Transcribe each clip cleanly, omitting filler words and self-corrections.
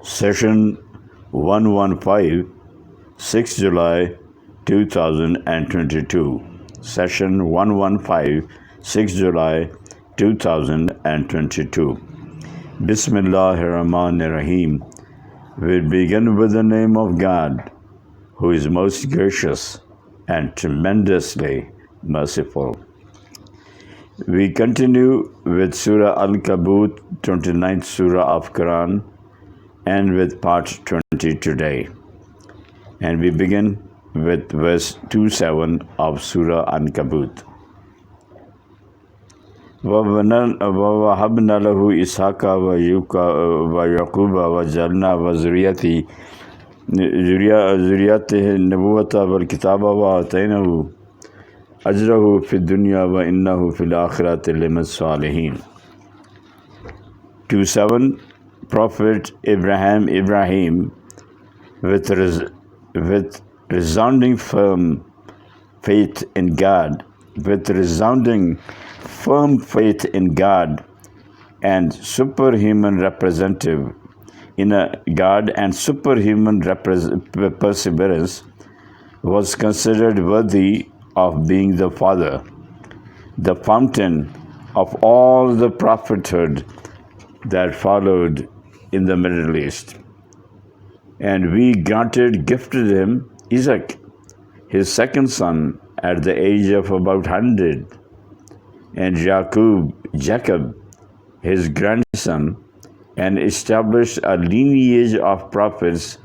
Session 115, 6 July 2022. Session 115, 6 July 2022. Bismillahir-Rahmanir-Rahim. We begin with the name of God, who is most gracious and tremendously merciful. We continue with Surah Al-Kabut, 29th Surah of Quran, and with part 20 today. And we begin with verse 27 of Surah Al-Kabut. وَوَهَبْنَا لَهُ إِسْحَاقَ وَيَعْقُوبَ وَجَعَلْنَا ذُرِّيَّتَهُ النُّبُوَّةَ وَالْكِتَابَ وَآتَيْنَاهُ أَجْرَهُ فِي الدُّنْيَا وَإِنَّهُ فِي الْآخِرَةِ لَمِنَ الصَّالِحِينَ. 27. Prophet Ibrahim, with resounding firm faith in God, and superhuman representative in a God and superhuman perseverance, was considered worthy of being the father, the fountain of all the prophethood that followed in the Middle East. And we gifted him Isaac, his second son, at the age of about 100, and Jacob, his grandson, and established a lineage of prophets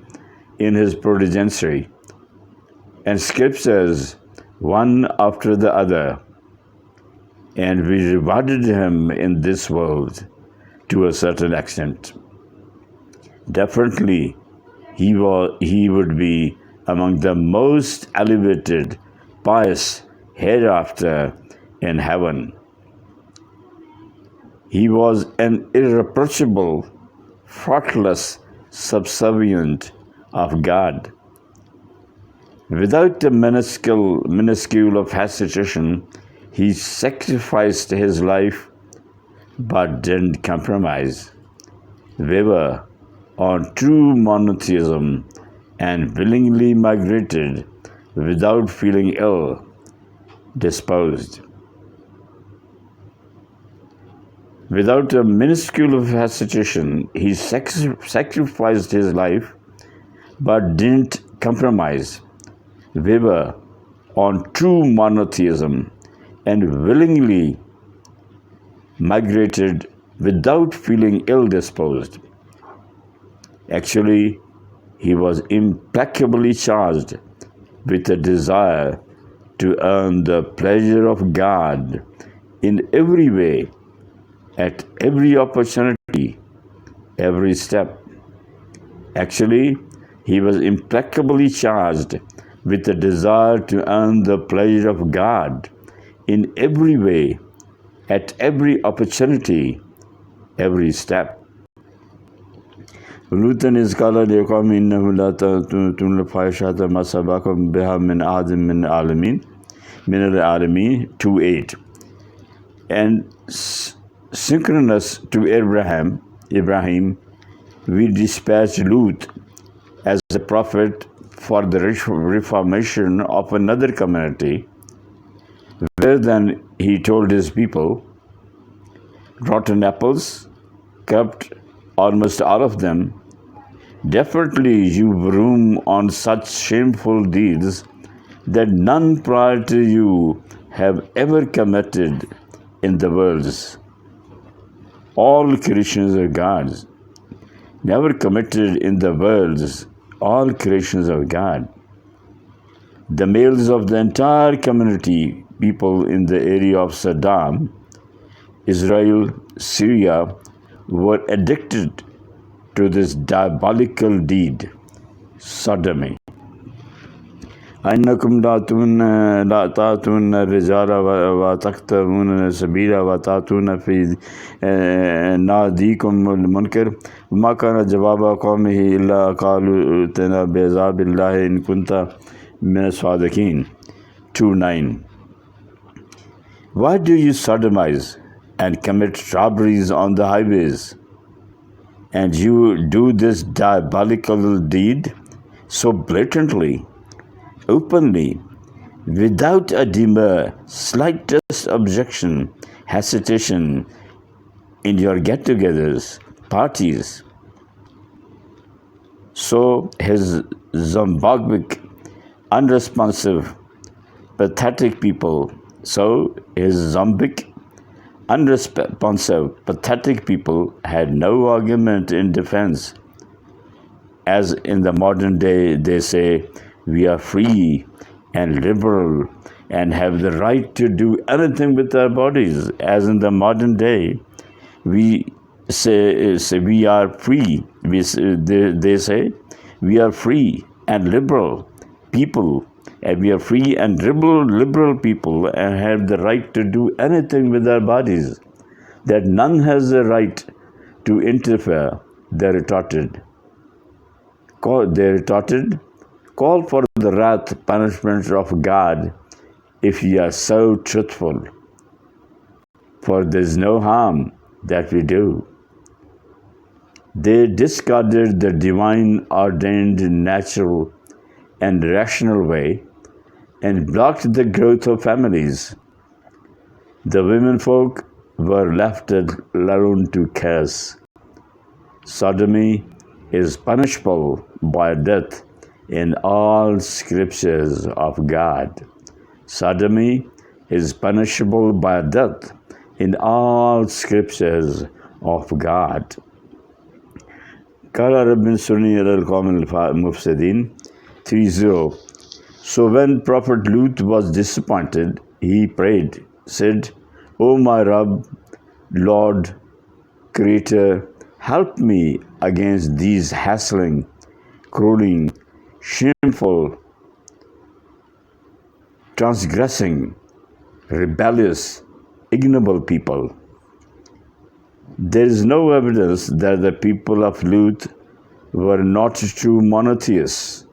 in his progeny, and scriptures one after the other. And we rewarded him in this world to a certain extent. Definitely, he would be among the most elevated, pious hereafter in heaven. He was an irreproachable, faultless subservient of God. Without a minuscule of hesitation, he sacrificed his life but didn't compromise. We were on true monotheism and willingly migrated without feeling ill disposed. Without a minuscule of hesitation, he sacrificed his life but didn't compromise. We were on true monotheism and willingly migrated without feeling ill disposed. Actually, he was impeccably charged with a desire to earn the pleasure of God in every way, at every opportunity, every step. Actually, he was impeccably charged with a desire to earn the pleasure of God in every way, at every opportunity, every step. لوطا إذ قال لقومه إنه لا تأتون الفاحشة ما سبقكم بها من أحد من العالمين 2:8. And synchronous to Ibrahim, we dispatched Lut as a prophet for the reformation of another community, where then he told his people, rotten apples, corrupt almost all of them. Definitely you room on such shameful deeds that none prior to you have ever committed in the worlds. All creations are God's. Never committed in the worlds. All creations of God. The males of the entire community, people in the area of Saddam, Israel, Syria, were addicted to this diabolical deed, sodomy. أنكم لا تأتون الرجال وتقطعون السبيل وتأتون في ناديكم المنكر وما كان جواب قومه إلا قالوا ائتنا بعذاب الله إن كنت من الصادقين 2:9. Why do you sodomize and commit robberies on the highways And you do this diabolical deed so blatantly, openly, without a demur, slightest objection, hesitation in your get-togethers, parties. So his zombic, unresponsive, pathetic people, unresponsive, pathetic people had no argument in defense. As in the modern day, they say, we are free and liberal and have the right to do anything with our bodies. As in the modern day, we say we are free. They say we are free and liberal people, and we are free and liberal people and have the right to do anything with our bodies. That none has the right to interfere. They retorted. Call for the wrath, punishment of God if ye are so truthful. For there is no harm that we do. They discarded the divine ordained natural and rational way and blocked the growth of families. The women folk were left alone to curse. Sodomy is punishable by death in all scriptures of God. Sodomy is punishable by death in all scriptures of God. Qala Rabbin Sunni al-Qawm al-Mufsidin 3-0. So when Prophet Lut was disappointed, he prayed, said, O my Rabb, Lord, Creator, help me against these hassling, crueling, shameful, transgressing, rebellious, ignoble people. There is no evidence that the people of Lut were not true monotheists,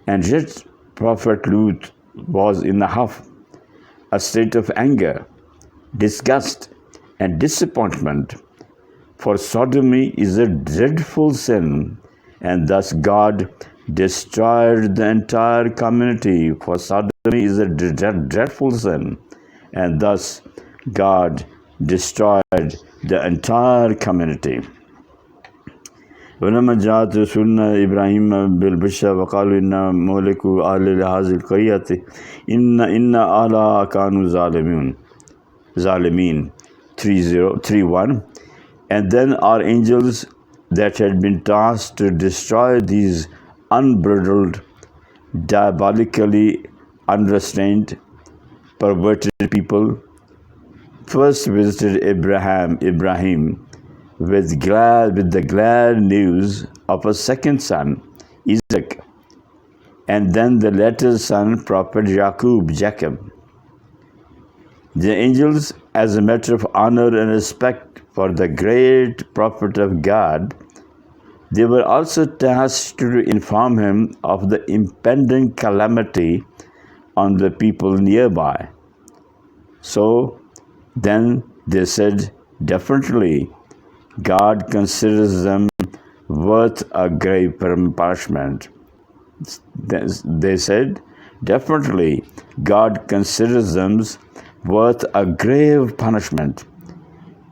and yet Prophet Lut was in a huff, a state of anger, disgust, and disappointment. For sodomy is a dreadful sin, and thus God destroyed the entire community. For sodomy is a dreadful sin, and thus God destroyed the entire community. ولما جاءت رسولنا إبراهيم بالبشرى وقالوا إنا مهلكو أهل هذه القرية إن أهلها كانوا ظالمين 3:1. And then our angels that had been tasked to destroy these unbridled, diabolically unrestrained, perverted people first visited Ibrahim with the glad news of a second son, Isaac, and then the latter son, Prophet Jacob. The angels, as a matter of honor and respect for the great prophet of God, they were also tasked to inform him of the impending calamity on the people nearby. So then they said, definitely, God considers them worth a grave punishment. They said, definitely, God considers them worth a grave punishment,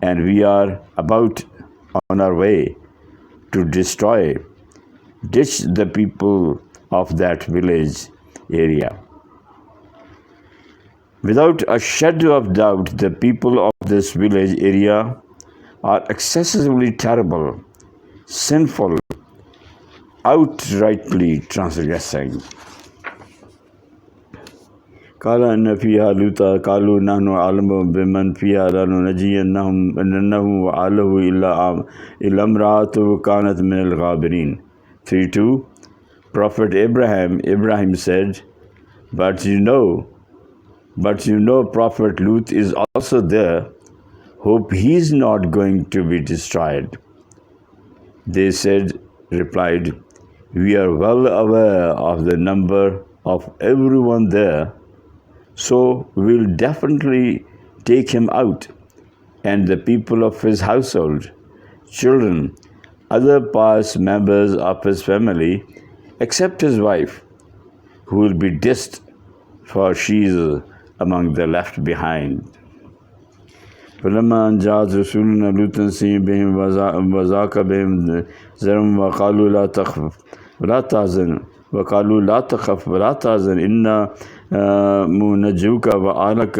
and we are about on our way to ditch the people of that village area. Without a shadow of doubt, the people of this village area are excessively terrible, sinful, outrightly transgressing. قال إن فيها لوطا قالوا نحن أعلم بمن فيها لننجينهم إنه وأهله إلا امرأته كانت من الغابرين 3:2. Prophet Abraham said, but you know Prophet Lut is also there. Hope he is not going to be destroyed. They replied, we are well aware of the number of everyone there, so we'll definitely take him out and the people of his household, children, other pious members of his family, except his wife, who will be dissed, for she is among the left behind. فلما أن جاءت رسولنا لوطا سيء بهم وذاق بهم زرهم وقالوا لا تخف ولا تحزن وقالوا لا تخف ولا تحزن إنا منجوك وآلك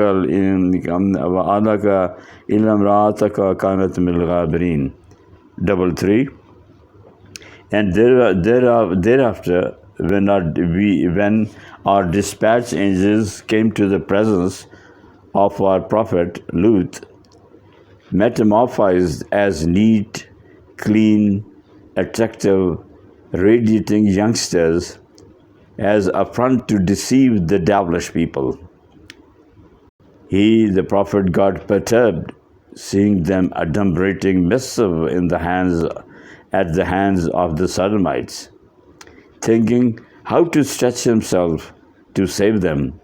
إلا امرأتك كانت من الغابرين. 3. And thereafter, when our dispatch angels came to the presence of our prophet Lut, metamorphosed as neat, clean, attractive, radiating youngsters, as a front to deceive the devilish people. He, the prophet, got perturbed, seeing them adumbrating missive at the hands of the Sodomites, thinking how to stretch himself to save them.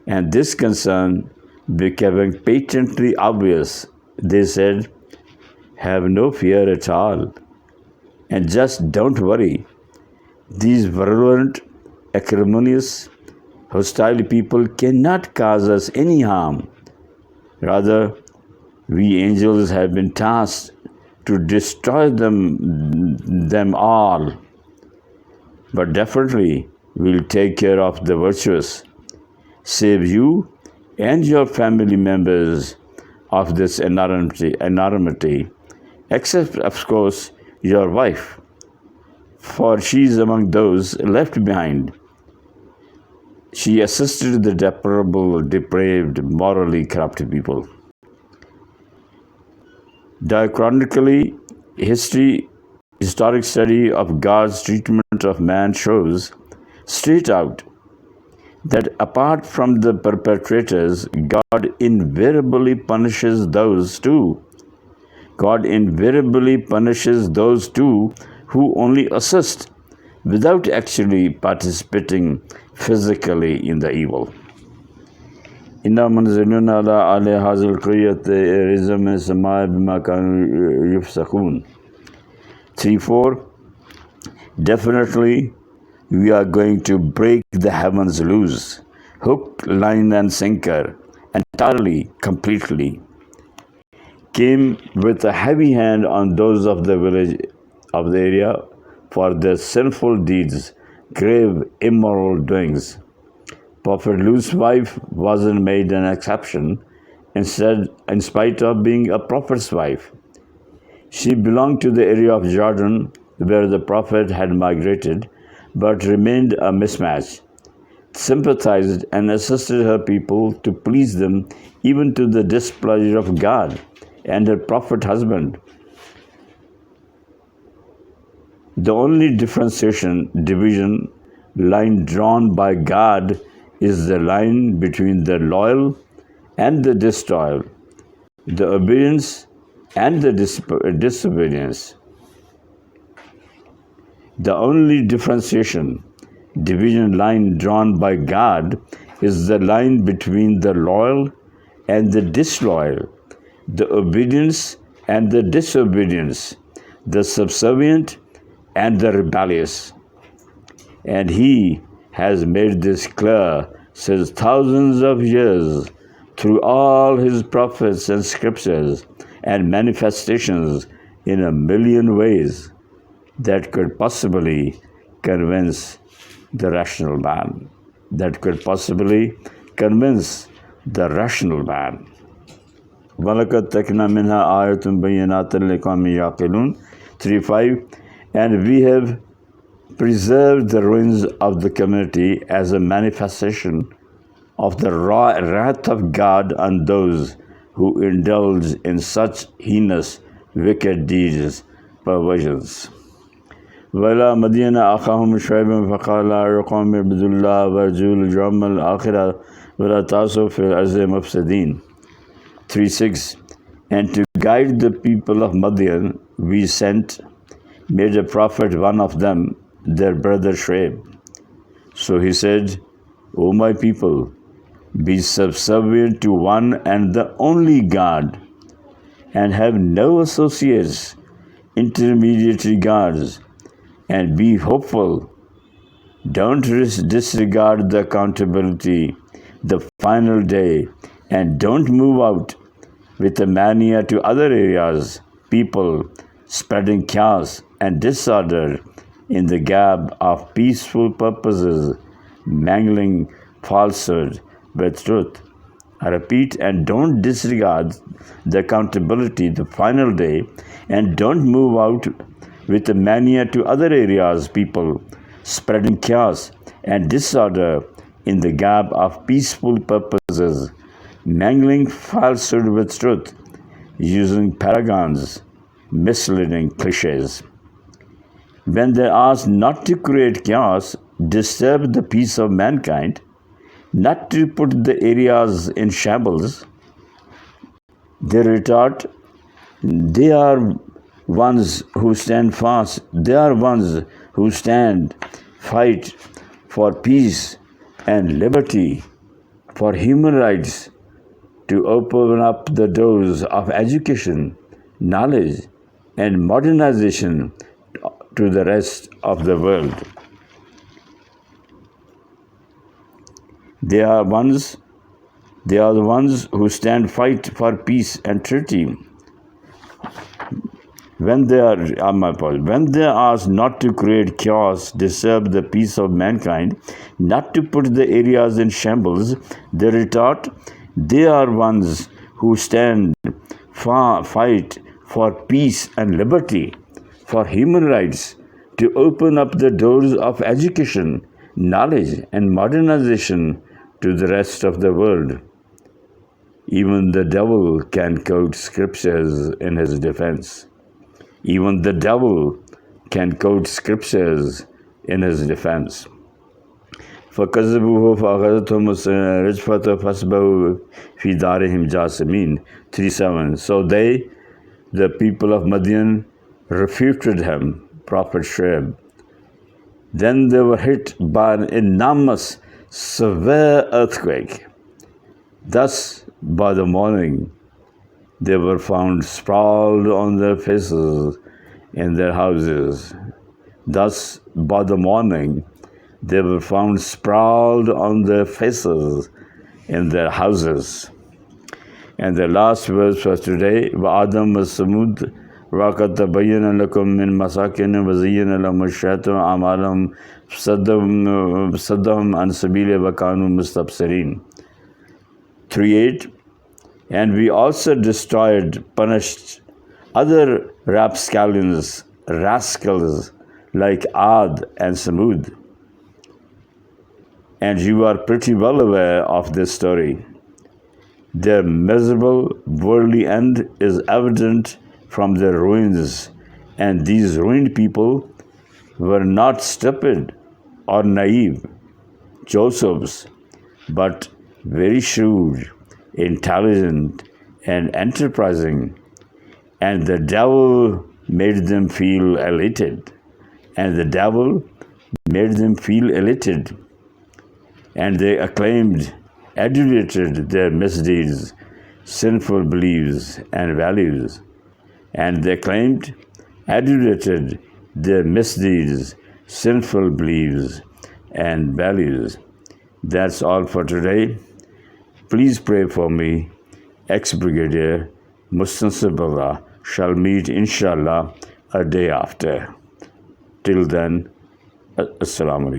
And this concern becoming patently obvious, they said, "Have no fear at all, and just don't worry. These virulent, acrimonious, hostile people cannot cause us any harm. Rather, we angels have been tasked to destroy them all. But definitely, we'll take care of the virtuous, save you and your family members of this enormity, except, of course, your wife, for she is among those left behind. She assisted the deplorable, depraved, morally corrupt people." Diachronically, historic study of God's treatment of man shows straight out that apart from the perpetrators, God invariably punishes those too. God invariably punishes those too who only assist without actually participating physically in the evil. إِنَّا مُنزِلُونَ عَلَىٰ أَهْلِ هَٰذِهِ الْقَرْيَةِ رِجْزًا مِّنَ السَّمَاءِ بِمَا كَانُوا يَفْسُقُونَ. 3-4. Definitely, we are going to break the heavens loose, hook, line, and sinker, entirely, completely. Came with a heavy hand on those of the village of the area for their sinful deeds, grave, immoral doings. Prophet Lut's wife wasn't made an exception. Instead, in spite of being a prophet's wife, she belonged to the area of Jordan where the prophet had migrated, but remained a mismatch, sympathized and assisted her people to please them, even to the displeasure of God and her prophet husband. The only division line drawn by God is the line between the loyal and the disloyal, the obedience and the disobedience. The only division line drawn by God is the line between the loyal and the disloyal, the obedience and the disobedience, the subservient and the rebellious. And He has made this clear since thousands of years through all His prophets and scriptures and manifestations in a million ways that could possibly convince the rational man. وَلَقَدْ تَرَكْنَا مِنْهَا آيَةٌ بَيِّنَاتٍ لِقَوْمٍ يَعْقِلُونَ. 3-5. And we have preserved the ruins of the community as a manifestation of the wrath of God on those who indulge in such heinous, wicked deeds, perversions. وَإِلَىٰ مَدْيَنَ أَخَاهُمْ شُعَيْبًا فَقَالَ يَا قَوْمِ اعْبُدُوا اللَّهَ وَارْجُوا الْيَوْمَ الْآخِرَ وَلَا تَعْثَوْا فِي الْأَرْضِ مُفْسِدِينَ. 3-6. And to guide the people of Madian, we made a prophet one of them, their brother Shuaib. So he said, O my people, be subservient to one and the only God, and have no associates intermediary guards and be hopeful. Don't disregard the accountability, the final day, and don't move out with a mania to other areas, people spreading chaos and disorder in the gap of peaceful purposes, mangling falsehood with truth. I repeat, and don't disregard the accountability, the final day, and don't move out with a mania to other areas, people spreading chaos and disorder in the gap of peaceful purposes, mangling falsehood with truth, using paragons, misleading cliches. When they ask not to create chaos, disturb the peace of mankind, not to put the areas in shambles, they retort, they are ones who stand fast, they are ones who fight for peace and liberty, for human rights, to open up the doors of education, knowledge, and modernization to the rest of the world. They are the ones who fight for peace and treaty. When they are asked not to create chaos, disturb the peace of mankind, not to put the areas in shambles, they retort, they are ones who fight for peace and liberty, for human rights, to open up the doors of education, knowledge, and modernization to the rest of the world. Even the devil can quote scriptures in his defense. Even the devil can quote scriptures in his defense. فَكَذَّبُوهُ فَأَخَذَتْهُمُ الرِّجْفَةُ فَأَصْبَحُوا فِي دَارِهِمْ جَاثِمِينَ 3:7. So they, the people of Madian, refuted him, Prophet Shuaib. Then they were hit by an enormous, severe earthquake. Thus, by the morning, they were found sprawled on their faces in their houses. Thus, by the morning, they were found sprawled on their faces in their houses. And the last verse for today, وَآدَمْ وَالثَّمُودَ وَقَدْ تَبَيَّنَ لَكُم مِّن مَّسَاكِنِهِمْ وَزَيَّنَ لَهُمُ الشَّيْطَانُ أَعْمَالَهُمْ فَصَدَّهُمْ عَنْ سَبِيلِهِ وَكَانُوا مُسْتَبْصِرِينَ 3:8. And we also destroyed, punished other rapscallions, rascals like Ad and Samud. And you are pretty well aware of this story. Their miserable worldly end is evident from their ruins, and these ruined people were not stupid or naive Josephs, but very shrewd, intelligent, and enterprising. And the devil made them feel elated. And they acclaimed, adulated their misdeeds, sinful beliefs, and values. And they claimed, adulated their misdeeds, sinful beliefs, and values. That's all for today. Please pray for me. Ex-Brigadier Mustansib Allah shall meet, inshallah, a day after. Till then, Assalamu alaikum.